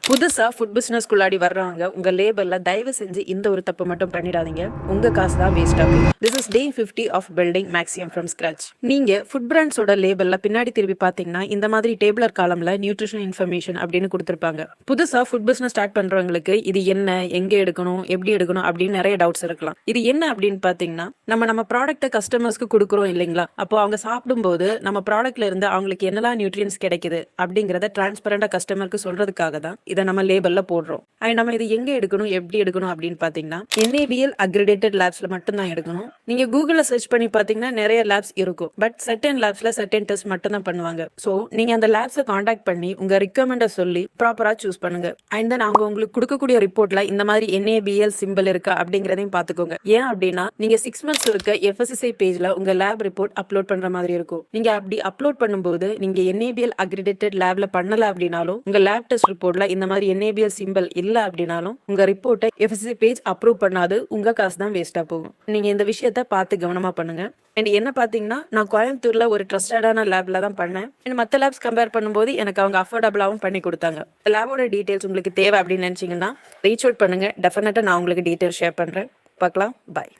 புதுசா ஃபுட் பிசினஸ்க்குள்ளாடி வர்றவங்க உங்க லேபல்ல தயவு செஞ்சு இந்த ஒரு தப்பு மட்டும் பண்ணிடாதீங்க. உங்க காசு தான் வேஸ்ட் ஆகும். This is day 50 of building maximum from scratch. நீங்க ஃபுட் பிராண்ட்ஸோட லேபல்ல பின்னாடி திருப்பி பாத்தீங்கன்னா இந்த மாதிரி டேபிளர் காலம்ல நியூட்ரிஷன் இன்ஃபர்மேஷன் அப்படின்னு கொடுத்திருப்பாங்க. புதுசா ஃபுட் பிசினஸ் ஸ்டார்ட் பண்றவங்களுக்கு இது என்ன, எங்க எடுக்கணும், எப்படி எடுக்கணும் அப்படின்னு நிறைய டவுட்ஸ் இருக்கலாம். இது என்ன அப்படின்னு பாத்தீங்கன்னா, நம்ம ப்ராடக்ட்டை கஸ்டமர்ஸ்க்கு கொடுக்குறோம் இல்லைங்களா, அப்போ அவங்க சாப்பிடும்போது நம்ம ப்ராடக்ட்ல இருந்து அவங்களுக்கு என்னெல்லாம் நியூட்ரியன்ஸ் கிடைக்குது அப்படிங்கறத டிரான்ஸ்பரண்டா கஸ்டமருக்கு சொல்றதுக்காக தான் இதை நம்ம லேபல்ல போடுறோம். அண்ட் நம்ம இது எங்க எடுக்கணும், எப்படி எடுக்கணும் அப்படின்னு பாத்தீங்கன்னா NABL அக்ரிடேட்டட் லேப்ஸ்ல மட்டும் தான் எடுக்கணும். நீங்க கூகுள்ல சர்ச் பண்ணி பாத்தீங்கன்னா நிறைய லேப்ஸ் இருக்கும். பட் சர்டன் லேப்ஸ்ல சர்டன் டெஸ்ட் மட்டும் தான் பண்ணுவாங்க. சோ நீங்க அந்த லேப்ஸை காண்டாக்ட் பண்ணி உங்க ரிக்வயர்மெண்ட்டை சொல்லி ப்ராப்பரா சூஸ் பண்ணுங்க. அண்ட் தென் அவங்க உங்களுக்கு கொடுக்கக்கூடிய ரிப்போர்ட்ல இந்த மாதிரி NABL சிம்பிள் இருக்கா அப்படிங்கறதையும் பாத்துக்கோங்க. ஏன் அப்படின்னா நீங்க 6 months இருக்க FSSAI பேஜ்ல உங்க லேப் ரிப்போர்ட் அப்லோட் பண்ற மாதிரி இருக்கும். நீங்க அப்படி அப்லோட் பண்ணும்போது நீங்க NABL அக்ரிடேட்டட் லேப்ல பண்ணல அப்படின்னாலும் உங்க லேப் டெஸ்ட் ரிப்போர்ட்ல இந்த மாதிரி NABL சிம்பிள் இல்ல அப்படின்னாலும் உங்க ரிப்போர்ட்டை FSSAI பேஜ் அப்ரூவ் பண்ணாது. உங்க காசு தான் வேஸ்டா போகும். நீங்க இந்த விஷயத்த பார்த்து கவனமா பண்ணுங்க. அண்ட் என்ன பாத்தீங்கன்னா, நான் கோயம்புத்தூர்ல ஒரு ட்ரஸ்டடான லேப்ல தான் பண்ணேன். அண்ட் மற்ற லேப்ஸ் கம்பேர் பண்ணும்போது எனக்கு அவங்க அஃபோர்டபுளாகவும் பண்ணி கொடுத்தாங்க. லேபோட டீடைல்ஸ் உங்களுக்கு தேவை அப்படின்னு நினைச்சீங்கன்னா ரீச் அவுட் பண்ணுங்க. டெஃபினட்டா நான் உங்களுக்கு டீடைல்ஸ் ஷேர் பண்றேன். பார்க்கலாம். பாய்.